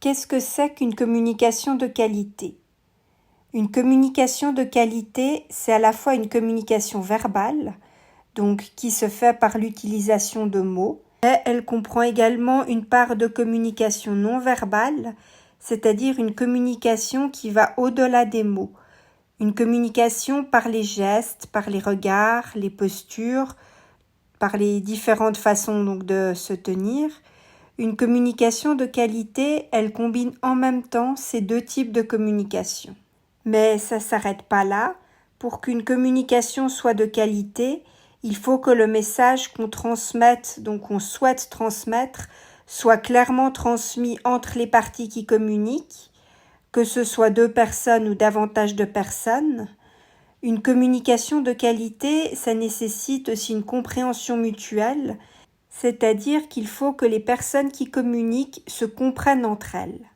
qu'est-ce que c'est qu'une communication de qualité? Une communication de qualité, c'est à la fois une communication verbale, donc qui se fait par l'utilisation de mots, mais elle comprend également une part de communication non verbale, c'est-à-dire une communication qui va au-delà des mots. Une communication par les gestes, par les regards, les postures, par les différentes façons donc de se tenir. Une communication de qualité, elle combine en même temps ces deux types de communication. Mais ça ne s'arrête pas là. Pour qu'une communication soit de qualité, il faut que le message qu'on transmette, donc qu'on souhaite transmettre, soit clairement transmis entre les parties qui communiquent, que ce soit 2 personnes ou davantage de personnes. Une communication de qualité, ça nécessite aussi une compréhension mutuelle, c'est-à-dire qu'il faut que les personnes qui communiquent se comprennent entre elles.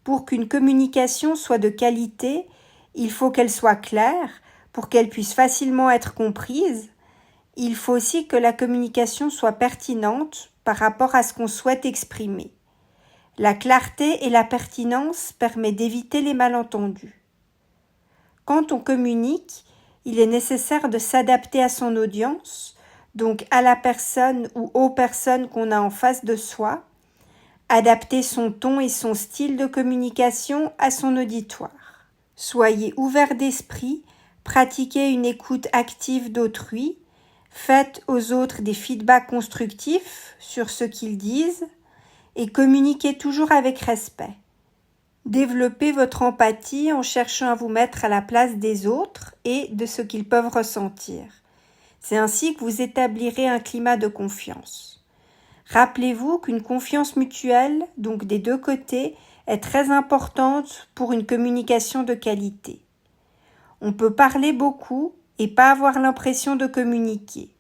Pour qu'une communication soit de qualité, il faut qu'elle soit claire, pour qu'elle puisse facilement être comprise. Il faut aussi que la communication soit pertinente par rapport à ce qu'on souhaite exprimer. La clarté et la pertinence permettent d'éviter les malentendus. Quand on communique, il est nécessaire de s'adapter à son audience, donc à la personne ou aux personnes qu'on a en face de soi, adapter son ton et son style de communication à son auditoire. Soyez ouvert d'esprit, pratiquez une écoute active d'autrui, faites aux autres des feedbacks constructifs sur ce qu'ils disent et communiquez toujours avec respect. Développez votre empathie en cherchant à vous mettre à la place des autres et de ce qu'ils peuvent ressentir. C'est ainsi que vous établirez un climat de confiance. Rappelez-vous qu'une confiance mutuelle, donc des deux côtés, est très importante pour une communication de qualité. On peut parler beaucoup et pas avoir l'impression de communiquer.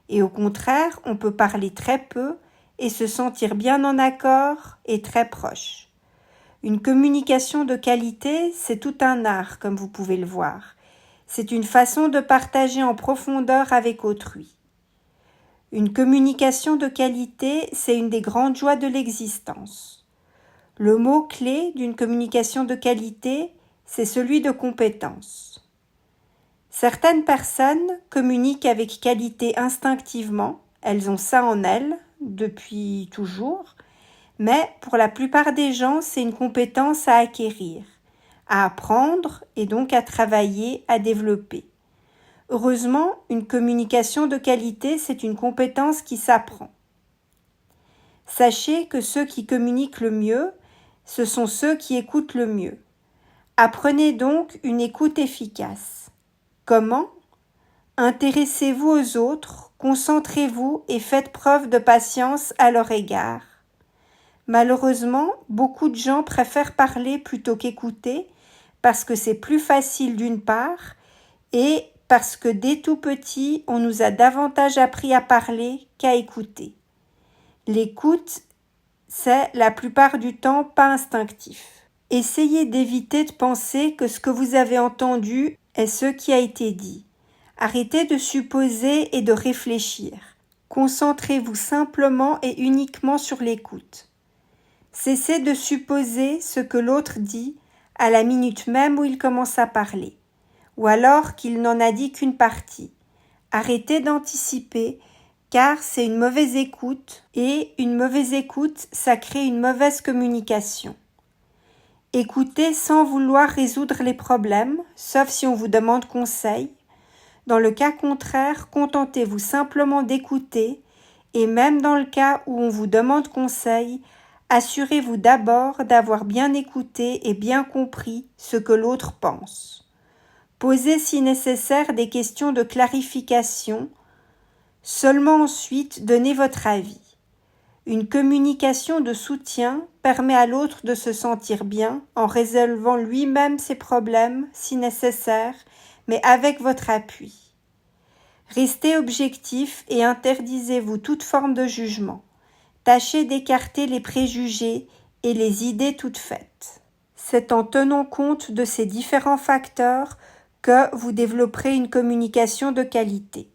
Et au contraire, on peut parler très peu et se sentir bien en accord et très proche. Une communication de qualité, c'est tout un art, comme vous pouvez le voir. C'est une façon de partager en profondeur avec autrui. Une communication de qualité, c'est une des grandes joies de l'existence. Le mot-clé d'une communication de qualité, c'est celui de compétence. Certaines personnes communiquent avec qualité instinctivement, elles ont ça en elles, depuis toujours, mais pour la plupart des gens, c'est une compétence à acquérir, à apprendre et donc à travailler, à développer. Heureusement, une communication de qualité, c'est une compétence qui s'apprend. Sachez que ceux qui communiquent le mieux, ce sont ceux qui écoutent le mieux. Apprenez donc une écoute efficace. Comment ? Intéressez-vous aux autres, concentrez-vous et faites preuve de patience à leur égard. Malheureusement, beaucoup de gens préfèrent parler plutôt qu'écouter parce que c'est plus facile d'une part et parce que dès tout petit, on nous a davantage appris à parler qu'à écouter. L'écoute, c'est la plupart du temps pas instinctif. Essayez d'éviter de penser que ce que vous avez entendu est ce qui a été dit. Arrêtez de supposer et de réfléchir. Concentrez-vous simplement et uniquement sur l'écoute. Cessez de supposer ce que l'autre dit à la minute même où il commence à parler, ou alors qu'il n'en a dit qu'une partie. Arrêtez d'anticiper, car c'est une mauvaise écoute, et une mauvaise écoute, ça crée une mauvaise communication. Écoutez sans vouloir résoudre les problèmes, sauf si on vous demande conseil. Dans le cas contraire, contentez-vous simplement d'écouter, et même dans le cas où on vous demande conseil, assurez-vous d'abord d'avoir bien écouté et bien compris ce que l'autre pense. Posez si nécessaire des questions de clarification, seulement ensuite donnez votre avis. Une communication de soutien permet à l'autre de se sentir bien en résolvant lui-même ses problèmes si nécessaire, mais avec votre appui. Restez objectif et interdisez-vous toute forme de jugement. Tâchez d'écarter les préjugés et les idées toutes faites. C'est en tenant compte de ces différents facteurs que vous développerez une communication de qualité.